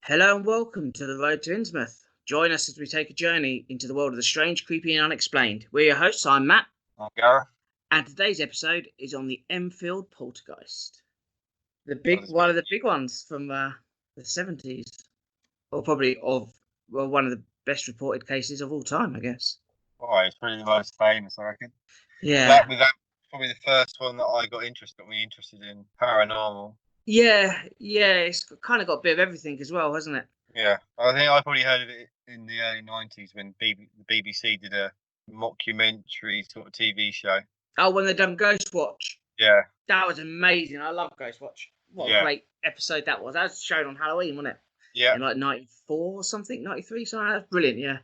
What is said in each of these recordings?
Hello and welcome to the Road to Innsmouth. Join us as we take a journey into the world of the strange, creepy and unexplained. We're your hosts, I'm Matt. I'm Gareth. And today's episode is on the Enfield Poltergeist. One of the big ones from the 70s. Or probably one of the best reported cases of all time, I guess. Oh, it's probably the most famous, I reckon. Yeah. That was probably the first one that I got me interested in paranormal. Yeah, it's kind of got a bit of everything as well, hasn't it? Yeah, I think I probably heard of it in the early 90s when the BBC did a mockumentary sort of TV show. Oh, when they done Ghostwatch. Yeah. That was amazing. I love Ghostwatch. What a great episode that was. That was shown on Halloween, wasn't it? Yeah. In like 94 or something, 93, something like that. Brilliant, yeah.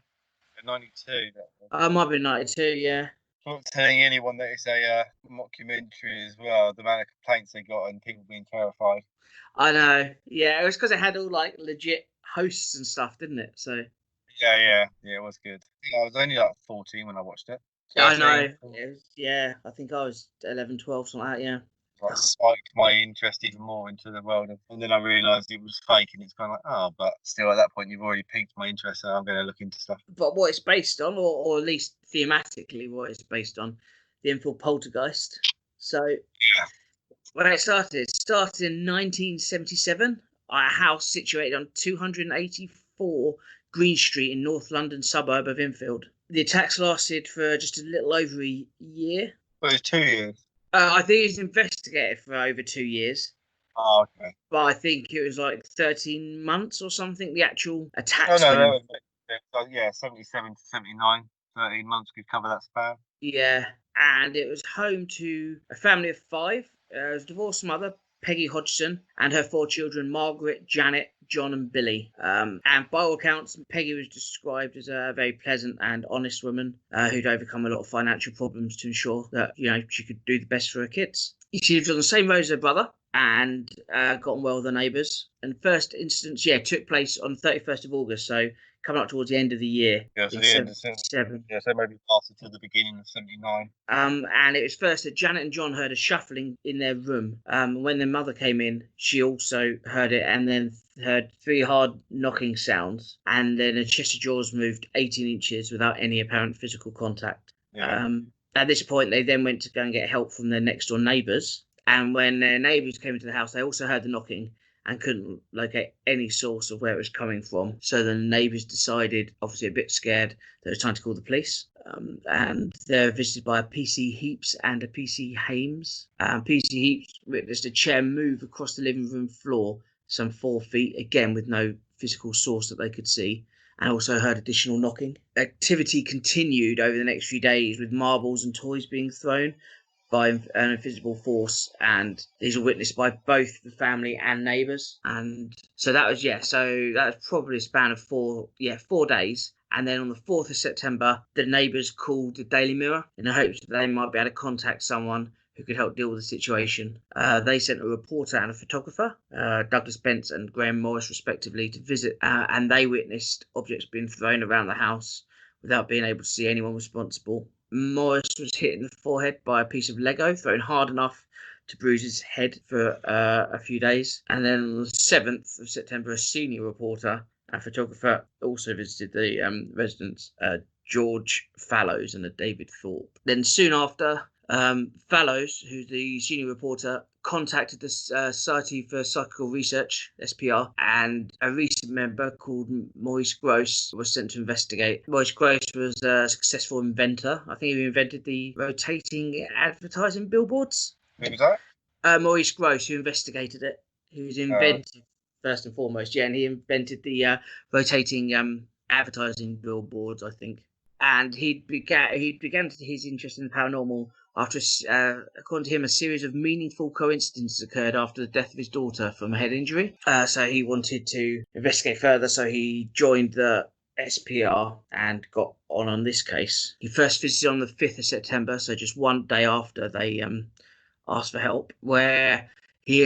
92. Might have been 92, yeah. I'm not telling anyone that it's a mockumentary as well. The amount of complaints they got and people being terrified. I know, yeah. It was because it had all like legit hosts and stuff, didn't it? So. Yeah, it was good. I was only like 14 when I watched it. I know. I think I was 11, 12, something like that, yeah. Like spiked my interest even more into the world, and then I realised it was fake, and it's kind of like, but still at that point you've already piqued my interest, so I'm going to look into stuff. But what it's based on, or at least thematically what it's based on, the Enfield Poltergeist. So when it started in 1977 at a house situated on 284 Green Street in North London suburb of Enfield. The attacks lasted for just a little over a year. Well, it was 2 years. I think it was investigated for over 2 years. Oh, okay. But I think it was like 13 months or something, the actual attack. Oh, no, yeah, 77 to 79. 13 months could cover that span. Yeah, and it was home to a family of 5. It was a divorced mother, Peggy Hodgson, and her 4 children, Margaret, Janet, John and Billy. And by all accounts, Peggy was described as a very pleasant and honest woman who'd overcome a lot of financial problems to ensure that, she could do the best for her kids. She lived on the same road as her brother and got on well with the neighbours. And the first instance, took place on 31st of August, so coming up towards the end of the year. Yeah, so the end of 77. Yeah, so maybe lasted till the beginning of 79. And it was first that Janet and John heard a shuffling in their room. When their mother came in, she also heard it and then heard 3 hard knocking sounds. And then a chest of drawers moved 18 inches without any apparent physical contact. Yeah. At this point, they then went to go and get help from their next door neighbours. And when their neighbours came into the house, they also heard the knocking and couldn't locate any source of where it was coming from. So the neighbours decided, obviously a bit scared, that it was time to call the police. And they're visited by a PC Heaps and a PC Hames. PC Heaps witnessed a chair move across the living room floor some 4 feet, again with no physical source that they could see, and also heard additional knocking. Activity continued over the next few days with marbles and toys being thrown by an invisible force, and these were witnessed by both the family and neighbours. And so that was probably a span of 4 days. And then on the 4th of September, the neighbours called the Daily Mirror in the hopes that they might be able to contact someone who could help deal with the situation. They sent a reporter and a photographer, Douglas Bence and Graham Morris respectively, to visit, and they witnessed objects being thrown around the house without being able to see anyone responsible. Morris was hit in the forehead by a piece of Lego thrown hard enough to bruise his head for a few days. And then on the 7th of September, a senior reporter and photographer also visited the residence, George Fallows and David Thorpe. Then soon after, Fallows, who's the senior reporter, contacted the Society for Psychical Research, SPR, and a recent member called Maurice Grosse was sent to investigate. Maurice Grosse was a successful inventor. I think he invented the rotating advertising billboards. Who was that? Maurice Grosse, who investigated it. He was invented, first and foremost, and he invented the rotating advertising billboards, I think. And he began his interest in the paranormal after, according to him, a series of meaningful coincidences occurred after the death of his daughter from a head injury. So he wanted to investigate further, so he joined the SPR and got on this case. He first visited on the 5th of September, so just 1 day after they asked for help, where he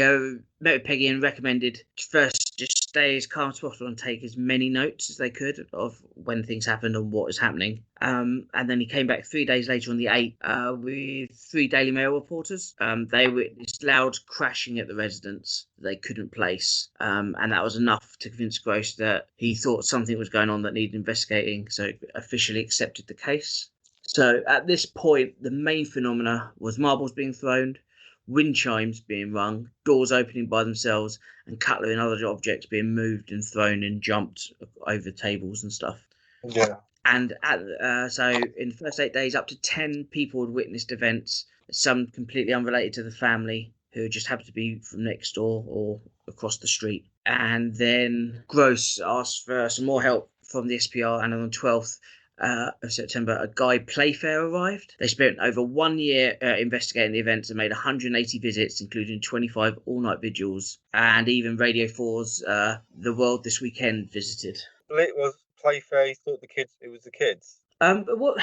met with Peggy and recommended first just stay as calm as possible and take as many notes as they could of when things happened and what was happening. And then he came back 3 days later on the 8th with 3 Daily Mail reporters. They witnessed loud crashing at the residence that they couldn't place. And that was enough to convince Gross that he thought something was going on that needed investigating, so he officially accepted the case. So at this point, the main phenomena was marbles being thrown, wind chimes being rung, doors opening by themselves, and cutlery and other objects being moved and thrown and jumped over tables and stuff. Yeah. And so in the first 8 days, up to 10 people had witnessed events, some completely unrelated to the family, who just happened to be from next door or across the street. And then Gross asked for some more help from the SPR, and on the 12th of September, a guide Playfair arrived. They spent over 1 year investigating the events and made 180 visits, including 25 all-night vigils, and even Radio 4's The World This Weekend visited. It was Playfair. He thought it was the kids. But what?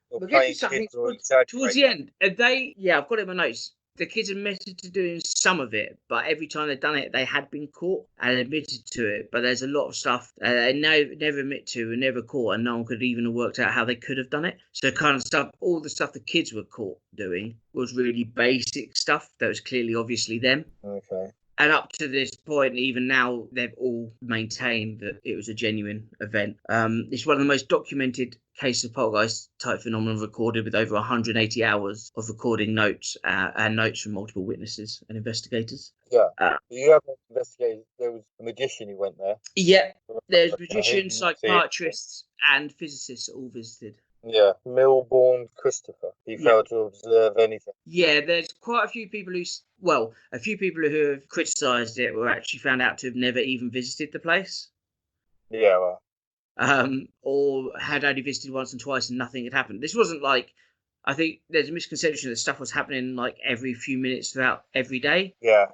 Or We'll get playing to something kids or towards the end. I've got it in my notes. The kids admitted to doing some of it, but every time they'd done it, they had been caught and admitted to it. But there's a lot of stuff they never admit to and never caught, and no one could even have worked out how they could have done it. So kind of stuff, all the stuff the kids were caught doing was really basic stuff that was clearly obviously them. Okay. And up to this point, even now, they've all maintained that it was a genuine event. It's one of the most documented cases of poltergeist type phenomenon recorded, with over 180 hours of recording notes and notes from multiple witnesses and investigators. Yeah. You have investigated. There was a magician who went there. Yeah, there's magicians, psychiatrists, and physicists all visited. Yeah, Milbourne Christopher. He failed to observe anything. Yeah, there's quite a few people who have criticised it were actually found out to have never even visited the place. Yeah, well. Or had only visited once and twice and nothing had happened. This wasn't like, I think there's a misconception that stuff was happening like every few minutes throughout every day. Yeah,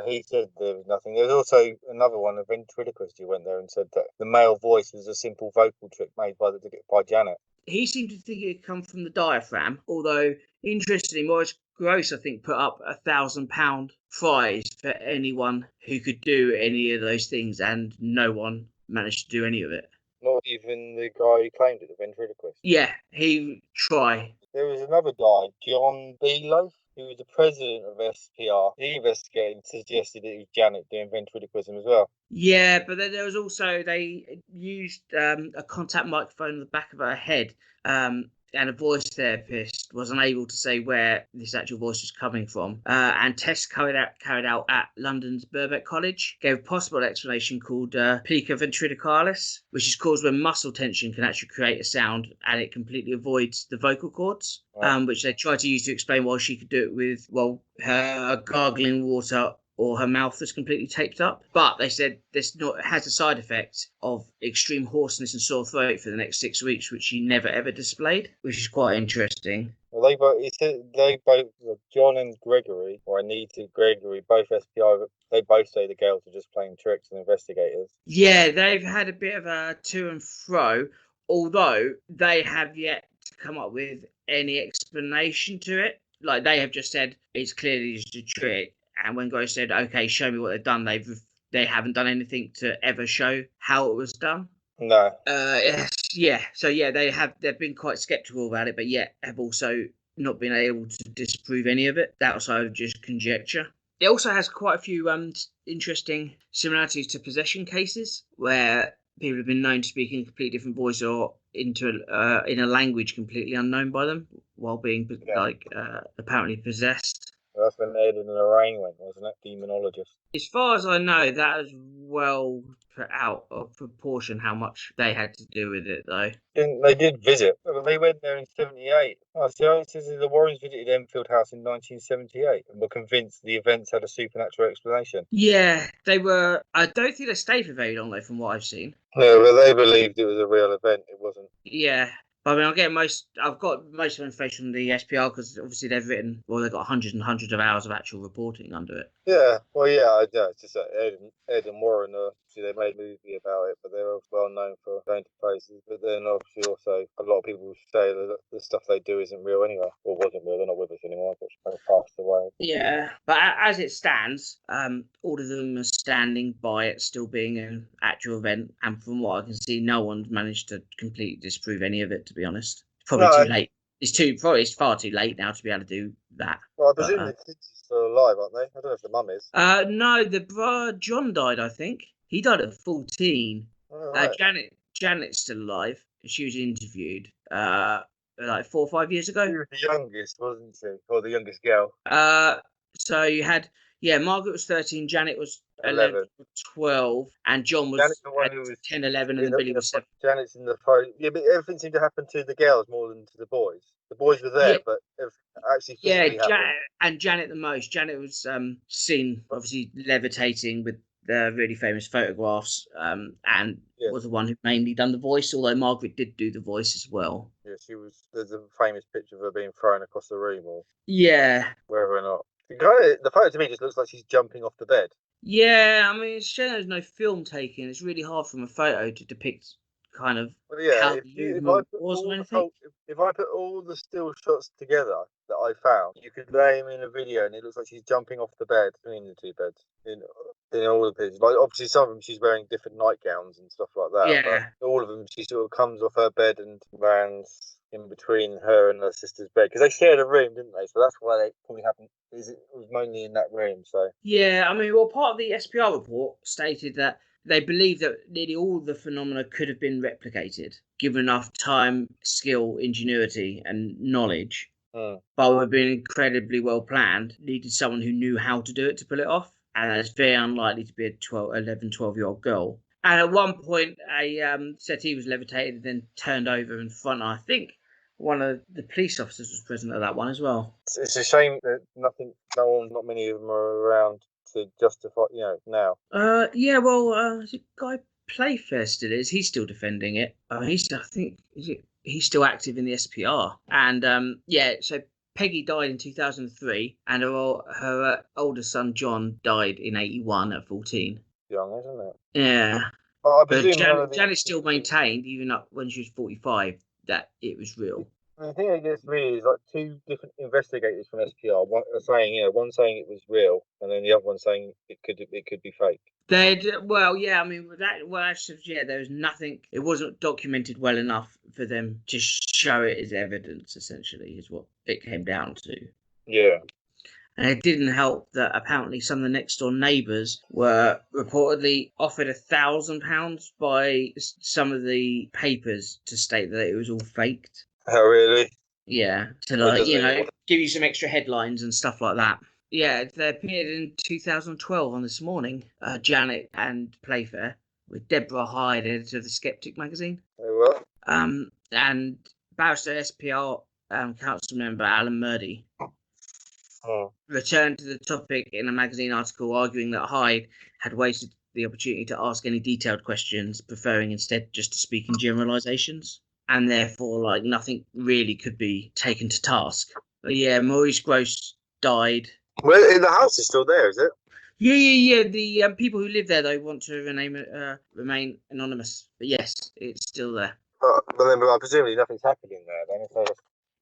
he said there was nothing. There's also another one, a ventriloquist, who went there and said that the male voice was a simple vocal trick made by Janet. He seemed to think it had come from the diaphragm, although, interestingly, Maurice Gross, I think, put up £1,000 prize for anyone who could do any of those things, and no one managed to do any of it. Not even the guy who claimed it, the ventriloquist. Yeah, he tried. There was another guy, John Bealow, who was the president of SPR. He investigated and suggested it was Janet doing ventriloquism as well. Yeah, but then there was also, they used a contact microphone on the back of her head, and a voice therapist was unable to say where this actual voice was coming from. And tests carried out at London's Birkbeck College gave a possible explanation called plica ventriloquialis, which is caused when muscle tension can actually create a sound, and it completely avoids the vocal cords, which they tried to use to explain why she could do it with, her gargling water or her mouth was completely taped up. But they said this has a side effect of extreme hoarseness and sore throat for the next 6 weeks, which she never ever displayed, which is quite interesting. Well, they both, John and Gregory, or Anita Gregory, both SPI, they both say the girls are just playing tricks and investigators. Yeah, they've had a bit of a to and fro, although they have yet to come up with any explanation to it. Like, they have just said it's clearly just a trick. And when Gross said, "Okay, show me what they've done," they haven't done anything to ever show how it was done. No. Yeah. So yeah, they've been quite skeptical about it, but yet have also not been able to disprove any of it. That's also just conjecture. It also has quite a few interesting similarities to possession cases, where people have been known to speak in a completely different voice or in a language completely unknown by them, while being apparently possessed. That's when Ed and Lorraine went, wasn't it? Demonologist. As far as I know, that is well put out of proportion how much they had to do with it, though. They did visit. They went there in 1978. So it says the Warrens visited Enfield House in 1978 and were convinced the events had a supernatural explanation. Yeah, they were. I don't think they stayed for very long, though, from what I've seen. No, but they believed it was a real event. It wasn't. Yeah. I mean, I've got most of the information on the SPR because obviously they've got hundreds and hundreds of hours of actual reporting under it. Yeah, well, yeah, it's just that Ed and Warren are Obviously, they made a movie about it, but they're well known for going to places. But then obviously also a lot of people say that the stuff they do isn't real anyway, or wasn't real. They're not with us anymore. They've passed away. Yeah, but as it stands, all of them are standing by it still being an actual event, and from what I can see, no one's managed to completely disprove any of it. To be honest, it's probably too late. It's far too late now to be able to do that. Well, I presume the kids are still alive, aren't they? I don't know if the mum is. No, the John died. I think he died at 14. Oh, right. Janet's still alive. She was interviewed like 4 or 5 years ago. She was the youngest, wasn't she? Or the youngest girl. So you had Margaret was 13, Janet was 11, 12, and John was Janet's the one who was 10, 11, and Billy was 7. Janet's in the photo. Yeah, but everything seemed to happen to the girls more than to the boys. The boys were there, but actually physically happened. And Janet the most. Janet was seen obviously levitating with the really famous photographs, and was the one who mainly done the voice, although Margaret did do the voice as well. Yeah, she was. There's a famous picture of her being thrown across the room, or wherever or not. The photo to me just looks like she's jumping off the bed. Yeah, I mean, it's showing there's no film taken. It's really hard from a photo to depict kind of how the movement was or anything. If I put all the still shots together that I found, you could lay them in a video and it looks like she's jumping off the bed between the two beds in all the pictures. Like, obviously, some of them she's wearing different nightgowns and stuff like that. Yeah. But all of them, she sort of comes off her bed and lands in between her and her sister's bed, because they shared a room, didn't they? So that's why they probably happened. It was mainly in that room. So yeah, I mean, well, part of the SPR report stated that they believe that nearly all of the phenomena could have been replicated, given enough time, skill, ingenuity, and knowledge. But would have been incredibly well planned. Needed someone who knew how to do it to pull it off, and it's very unlikely to be a 12-year-old girl. And at one point, a settee was levitated and then turned over in front. I think one of the police officers was present at that one as well. It's a shame that not many of them are around to justify, now. Is it Guy Playfair still is? He's still defending it. He's still active in the SPR. And so Peggy died in 2003, and her older son John died in 81 at 14. Young, isn't it? Yeah. But Janet still maintained, even up when she was 45, that it was real. The thing that gets me is like two different investigators from SPR. One saying it was real, and then the other one saying it could be fake. There was nothing. It wasn't documented well enough for them to show it as evidence. Essentially, is what it came down to. Yeah. And it didn't help that apparently some of the next door neighbours were reportedly offered £1,000 by some of the papers to state that it was all faked. Oh, really? Yeah, give you some extra headlines and stuff like that. Yeah, they appeared in 2012 on This Morning, Janet and Playfair, with Deborah Hyde, editor of The Skeptic magazine. Oh, well. And barrister SPR council member Alan Murdy returned to the topic in a magazine article, arguing that Hyde had wasted the opportunity to ask any detailed questions, preferring instead just to speak in generalisations. And therefore, nothing really could be taken to task. But yeah, Maurice Gross died. Well, the house is still there, is it? Yeah. The people who live there, though, want to remain anonymous. But yes, it's still there. But then, presumably nothing's happening there, then.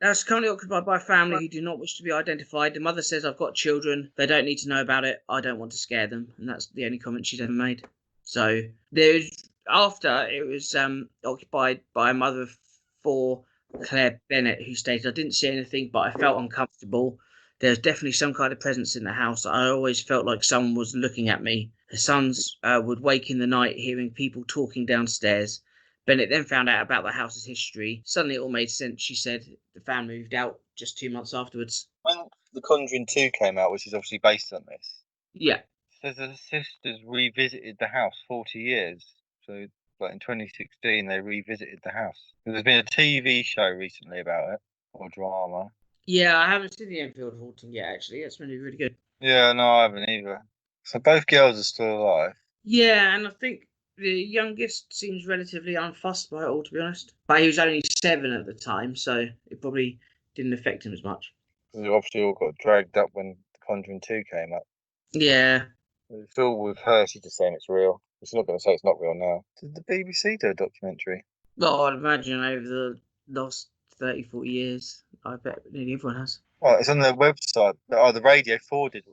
That's currently occupied by a family who do not wish to be identified. The mother says, "I've got children. They don't need to know about it. I don't want to scare them." And that's the only comment she's ever made. So after it was occupied by a mother of 4, Claire Bennett, who stated, "I didn't see anything, but I felt uncomfortable. There's definitely some kind of presence in the house. I always felt like someone was looking at me. Her sons would wake in the night hearing people talking downstairs." Bennett then found out about the house's history. Suddenly it all made sense, she said. The family moved out just 2 months afterwards. When The Conjuring 2 came out, which is obviously based on this. Yeah. So the sisters revisited the house 40 years. So in 2016, they revisited the house. There's been a TV show recently about it, or drama. Yeah, I haven't seen the Enfield haunting yet, actually. That's going to be really good. Yeah, no, I haven't either. So both girls are still alive. Yeah, and I think the youngest seems relatively unfussed by it all, to be honest. But he was only 7 at the time, so it probably didn't affect him as much. They obviously all got dragged up when The Conjuring 2 came up. Yeah. It's all with her, she's just saying it's real. It's not going to say it's not real now. Did the BBC do a documentary? Well, I'd imagine over the last 30, 40 years, I bet nearly everyone has. Oh, it's on their website. Oh, the Radio 4 did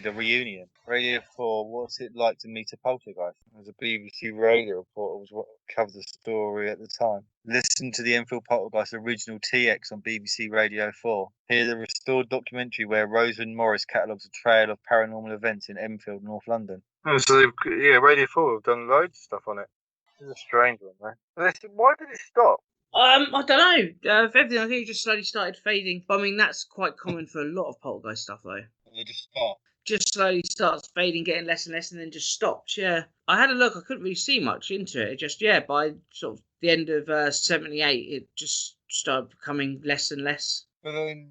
a reunion. Radio 4, what's it like to meet a poltergeist? There's a BBC radio report. It was what covered the story at the time. Listen to the Enfield Poltergeist original TX on BBC Radio 4. Hear the restored documentary where Rosamund Morris catalogues a trail of paranormal events in Enfield, North London. Oh, so Radio 4 have done loads of stuff on it. This is a strange one, man. Why did it stop? I don't know. If everything, I think it just slowly started fading. But I mean, that's quite common for a lot of poltergeist stuff, though. They just stopped. Just slowly starts fading, getting less and less, and then just stops. Yeah, I had a look. I couldn't really see much into it. It just, by sort of the end of 78, it just started becoming less and less. But then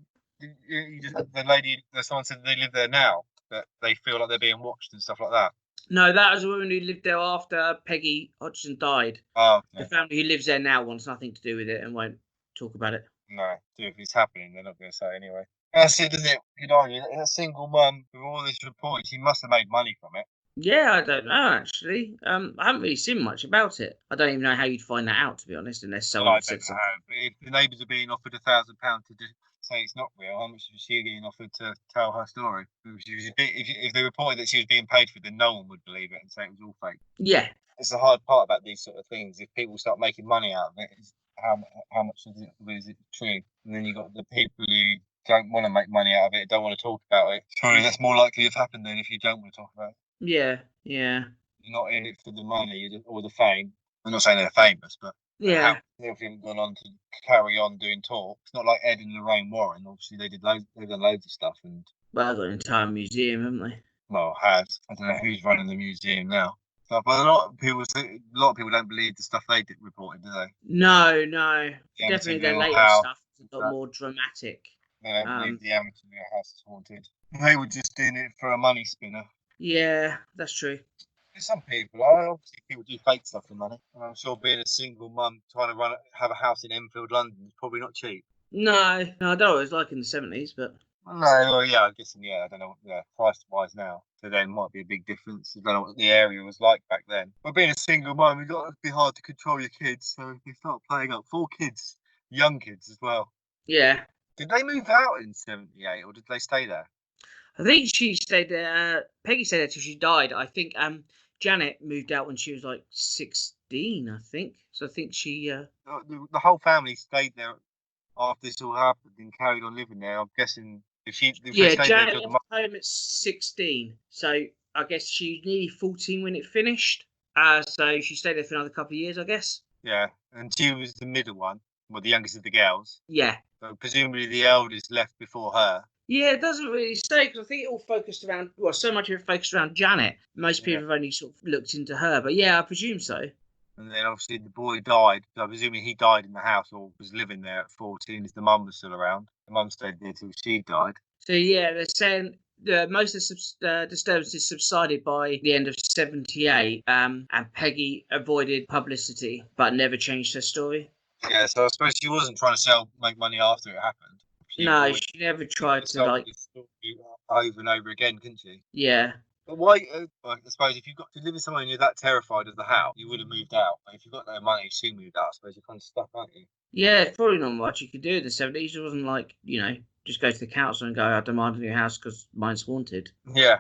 someone said they live there now, that they feel like they're being watched and stuff like that. No, that was a woman who lived there after Peggy Hodgson died. Oh, okay. The family who lives there now wants nothing to do with it and won't talk about it. No, if it's happening, they're not going to say anyway. That's it, isn't it? You know, a single mum with all this report, she must have made money from it. Yeah, I don't know, actually. I haven't really seen much about it. I don't even know how you'd find that out, to be honest, unless someone said something. But if the neighbours are being offered £1,000 to say it's not real, how much was she getting offered to tell her story? If they reported that she was being paid for it, then no one would believe it and say it was all fake. Yeah. It's the hard part about these sort of things. If people start making money out of it, how much is it true? And then you've got the people who don't want to make money out of it, don't want to talk about it. Surely that's more likely to have happened than if you don't want to talk about it. Yeah. You're not in it for the money or the fame. I'm not saying they're famous, but yeah, they haven't gone on to carry on doing talk. It's not like Ed and Lorraine Warren. Obviously, they've done loads of stuff. And well, they've got an entire museum, haven't they? Well, has. I don't know who's running the museum now. But a lot of people don't believe the stuff they reported, do they? No. Definitely their later stuff is a lot more dramatic. They don't believe the Amityville house is haunted. They were just doing it for a money spinner. Yeah, that's true. There's some people, obviously people do fake stuff for money. And I'm sure being a single mum trying to have a house in Enfield, London is probably not cheap. No, I don't know what it was like in the 70s, but... No, well, yeah, I guess, I don't know, price-wise now. So then might be a big difference. I don't know what the area was like back then. But being a single mum, it's got to be hard to control your kids. So if you start playing up 4 kids, young kids as well. Yeah. Did they move out in 78 or did they stay there? I think she stayed there. Peggy stayed there till she died. I think Janet moved out when she was like 16, I think. So I think she... The whole family stayed there after this all happened and carried on living there. I'm guessing... Janet left home at 16. So I guess she was nearly 14 when it finished. So she stayed there for another couple of years, I guess. Yeah, and she was the middle one. Well, the youngest of the girls. Yeah. So presumably the eldest left before her. Yeah, it doesn't really say, because I think it all focused around, so much of it focused around Janet. Most people have only sort of looked into her, but yeah, I presume so. And then obviously the boy died, so presumably he died in the house or was living there at 14 as the mum was still around. The mum stayed there till she died. So yeah, they're saying most of the disturbances subsided by the end of 78, and Peggy avoided publicity, but never changed her story. Yeah, so I suppose she wasn't trying to make money after it happened. She never tried to over and over again, couldn't she? Yeah. But why? I suppose if you live in somewhere and you're that terrified of the house, you would have moved out. But if you've got no money, you soon moved out. I suppose you're kind of stuck, aren't you? Yeah, it's probably not much you could do in the 70s. It wasn't like, just go to the council and go, I demand a new house because mine's haunted. Yeah.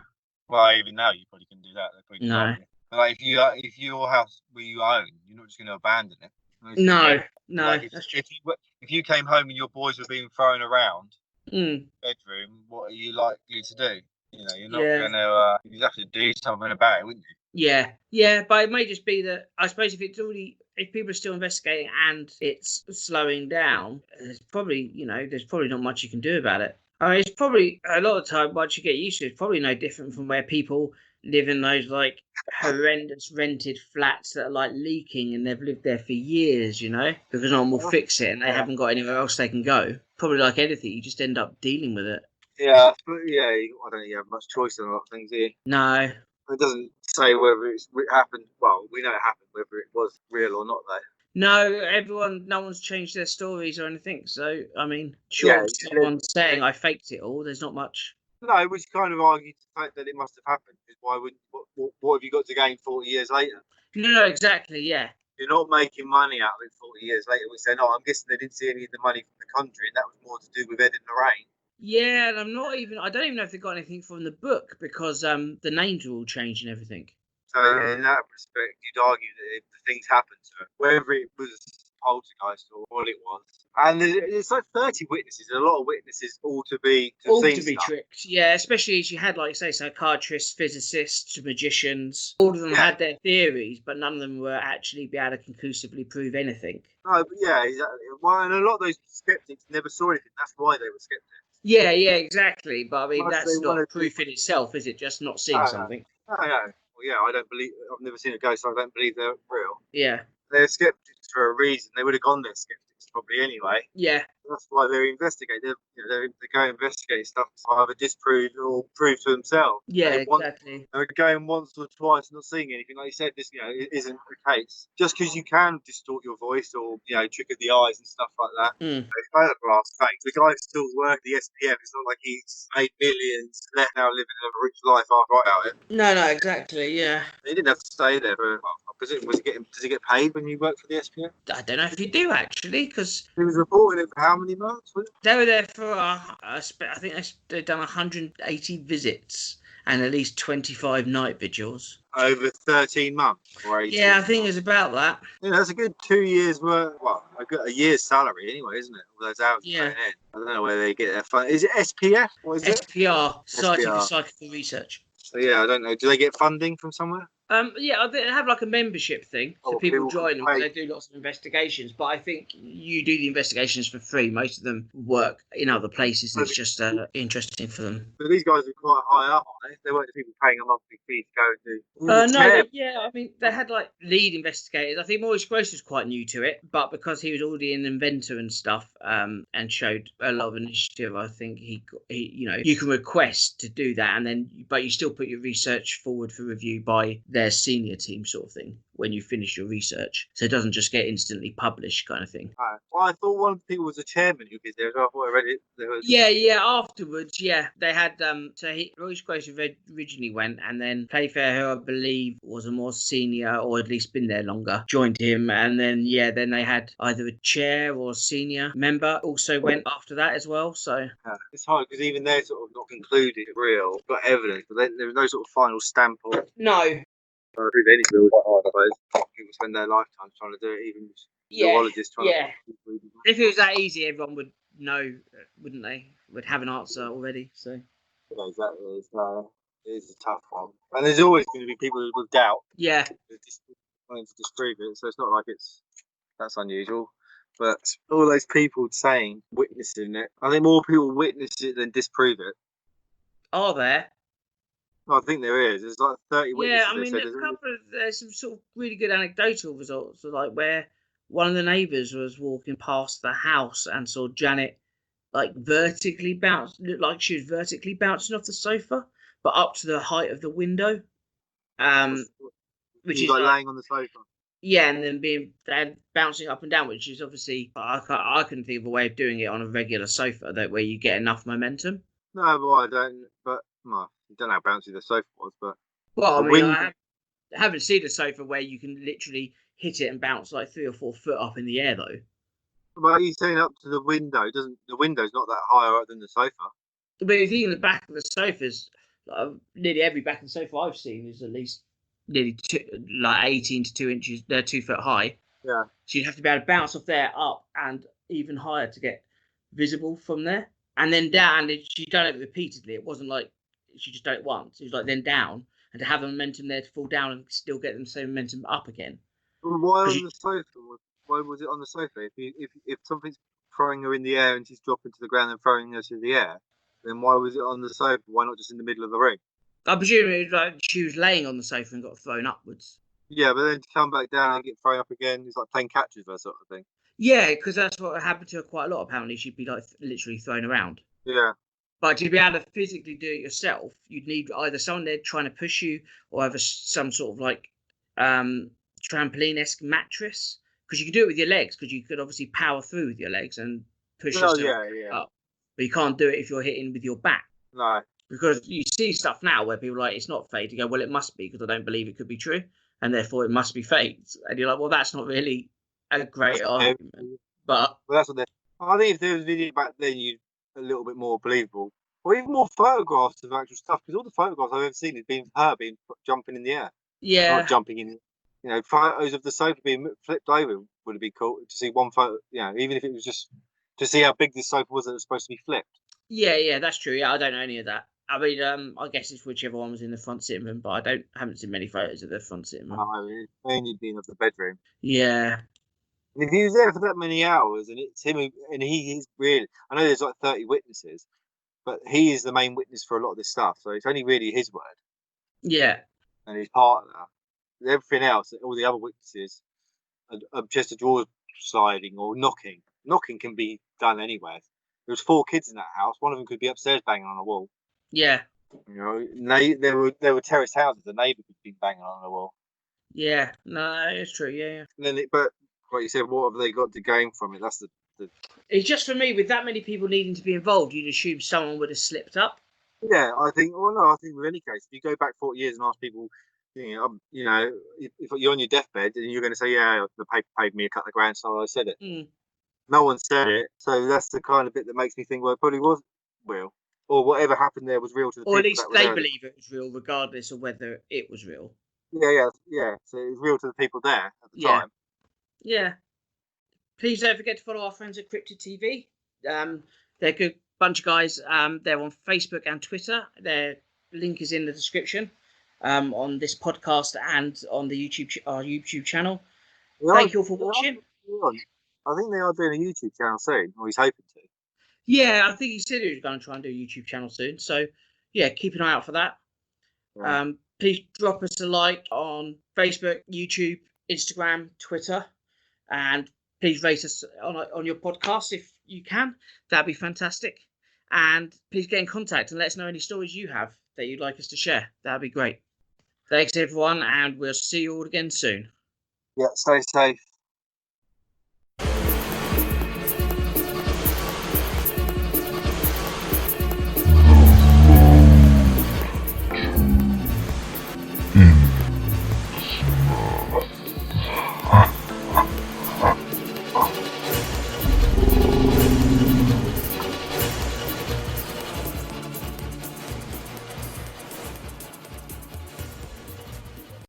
Well, even now you probably couldn't do that. No. But like if your house where you own, you're not just going to abandon it. No. Like if you came home and your boys were being thrown around bedroom, what are you likely to do? You're not going to. You'd have to do something about it, wouldn't you? Yeah, but it may just be that I suppose if people are still investigating and it's slowing down, there's probably not much you can do about it. It's probably a lot of the time once you get used to it, it's probably no different from where people live in those like horrendous rented flats that are like leaking and they've lived there for years, because no one will fix it and they haven't got anywhere else they can go. Probably like anything, you just end up dealing with it. Yeah, but I don't think you have much choice in a lot of things, do you? No. It doesn't say whether it happened. Well, we know it happened, whether it was real or not, though. No one's changed their stories or anything. So, I mean, sure, someone's saying I faked it all. There's not much. No, which kind of argues the fact that it must have happened. Because why would what have you got to gain 40 years later? No, exactly, yeah. You're not making money out of it 40 years later, which they're not. I'm guessing they didn't see any of the money from the country, and that was more to do with Ed and Lorraine. Yeah, and I don't even know if they got anything from the book, because the names are all changed and everything. So in that respect, you'd argue that if the things happened to her, whether it was poltergeist or what it was, and there's like 30 witnesses, a lot of witnesses, all to be tricked. Yeah, especially as you had, like, say, psychiatrists, physicists, magicians. All of them had their theories, but none of them were actually be able to conclusively prove anything. No, but yeah, exactly. Well, and a lot of those skeptics never saw anything. That's why they were skeptics. Yeah, exactly. But I mean, that's not proof in itself, is it? Just not seeing something. No. Well, yeah, I don't believe. I've never seen a ghost. So I don't believe they're real. Yeah. They're skeptics for a reason. They would have gone there skeptics probably anyway. Yeah. That's why they're investigating. They go investigate stuff to either disprove or prove to themselves. Yeah, exactly. They're going once or twice, not seeing anything. Like you said, this it isn't the case. Just because you can distort your voice or trick of the eyes and stuff like that. It's kind of glass fake. The guy still working the SPF. It's not like he's made millions, left now living a rich life after about it. No, exactly. Yeah. He didn't have to stay there for. Does he get paid when you work for the SPF? I don't know if you do actually, because he was reporting it for how many months? They were there for I think they've done 180 visits and at least 25 night vigils over 13 months. Or 18 yeah, I think it's about that. Yeah, that's a good 2 years worth. Well, a year's salary anyway, isn't it? All those hours. Yeah. I don't know where they get their fun. Is it SPF? What is SPR, Society for Psychical Research. So yeah, I don't know. Do they get funding from somewhere? Yeah, they have like a membership thing, so people join them. They do lots of investigations, but I think you do the investigations for free. Most of them work in other places, and it's just interesting for them. But these guys are quite high up, aren't they? They weren't the people paying a monthly fee to go and do. I mean, they had like lead investigators. I think Maurice Grosse was quite new to it, but because he was already an inventor and stuff, and showed a lot of initiative, I think he you can request to do that, but you still put your research forward for review by their senior team, sort of thing, when you finish your research, so it doesn't just get instantly published, kind of thing. Well, I thought one of the people was a chairman who was there. So I thought I read it. Afterwards, they had Maurice Grosse originally went, and then Playfair, who I believe was a more senior or at least been there longer, joined him, and then they had either a chair or a senior member also went after that as well. So it's hard because even they're sort of not concluded real, got evidence, but then there was no sort of final stamp on it. No. Prove any bill quite hard, I suppose. People spend their lifetime trying to do it, even zoologists trying to. If it was that easy, everyone would know, wouldn't they? Would have an answer already. So. Yeah, exactly. It is a tough one, and there's always going to be people with doubt. Yeah. Wanting to disprove it, so it's not like that's unusual. But all those people witnessing it, I think more people witness it than disprove it. Are there? I think there is. There's like 30 witnesses. Yeah, I mean, there's some sort of really good anecdotal results, like where one of the neighbours was walking past the house and saw Janet looked like she was vertically bouncing off the sofa, but up to the height of the window. Which is like laying on the sofa. Yeah, and then bouncing up and down, which is obviously I couldn't think of a way of doing it on a regular sofa where you get enough momentum. No, but I don't. But I don't know how bouncy the sofa was, but I haven't seen a sofa where you can literally hit it and bounce like 3 or 4 foot up in the air though. But he's saying up to the window. The window's not that higher up than the sofa? But if you think the back of the sofas, nearly every back of the sofa I've seen is at least nearly 18 to 2 inches, 2 foot high. Yeah. So you'd have to be able to bounce off there up and even higher to get visible from there, and then down. And she done it repeatedly. It wasn't like she just done it once. It was like then down, and to have the momentum there to fall down and still get the same momentum up again. Well, why on the sofa? Why was it on the sofa? If something's throwing her in the air and she's dropping to the ground and throwing her to the air, then why was it on the sofa? Why not just in the middle of the ring? I presume it was like she was laying on the sofa and got thrown upwards. Yeah, but then to come back down and get thrown up again, it's like playing catch with her sort of thing. Yeah, because that's what happened to her quite a lot. Apparently, she'd be like literally thrown around. Yeah. But to be able to physically do it yourself, you'd need either someone there trying to push you or have some sort of like trampoline-esque mattress. Because you could do it with your legs, because you could obviously power through with your legs and push yourself up. But you can't do it if you're hitting with your back. No. Because you see stuff now where people are like, it's not fake. You go, well, it must be, because I don't believe it could be true, and therefore it must be fake. And you're like, well, that's not really a great argument. But well, that's what they're. I think if there was a video back then, you'd a little bit more believable, or even more photographs of actual stuff. Because all the photographs I've ever seen has been her jumping in the air, yeah, not jumping in. You know, photos of the sofa being flipped over would be cool to see one photo. You know, even if it was just to see how big this sofa was that was supposed to be flipped. yeah, that's true. Yeah, I don't know any of that. I mean, I guess it's whichever one was in the front sitting room, but I haven't seen many photos of the front sitting room. Oh, it's mainly been of the bedroom. Yeah. And if he was there for that many hours, and it's him, and he's really, I know there's like 30 witnesses, but he is the main witness for a lot of this stuff, so it's only really his word. Yeah. And his partner. Everything else, all the other witnesses, are just a door sliding or knocking. Knocking can be done anywhere. There was 4 kids in that house. One of them could be upstairs banging on a wall. Yeah. You know, there were terrace houses. The neighbour could be banging on the wall. Yeah. No, it's true. Yeah. And then, but like you said, what have they got to gain from it? That's the. It's just for me, with that many people needing to be involved, you'd assume someone would have slipped up. Yeah, I think. Well, no, I think with any case, if you go back 40 years and ask people, you know, if you're on your deathbed and you're going to say, yeah, the paper paid me a couple of grand, so I said it. Mm. No one said it, so that's the kind of bit that makes me think, well, it probably was real, or whatever happened there was real to the people. Or at least they believe it was real, regardless of whether it was real. Yeah. So it was real to the people there at the time. Yeah. Please don't forget to follow our friends at CryptidTV. They're a good bunch of guys. They're on Facebook and Twitter. Their link is in the description on this podcast and on the our YouTube channel. Thank you all for watching. I think they are doing a YouTube channel soon, or he's hoping to. Yeah, I think he said he was going to try and do a YouTube channel soon. So, yeah, keep an eye out for that. Yeah. Please drop us a like on Facebook, YouTube, Instagram, Twitter, and please rate us on your podcast if you can. That'd be fantastic. And please get in contact and let us know any stories you have that you'd like us to share. That'd be great. Thanks, everyone, and we'll see you all again soon. Yeah, stay safe.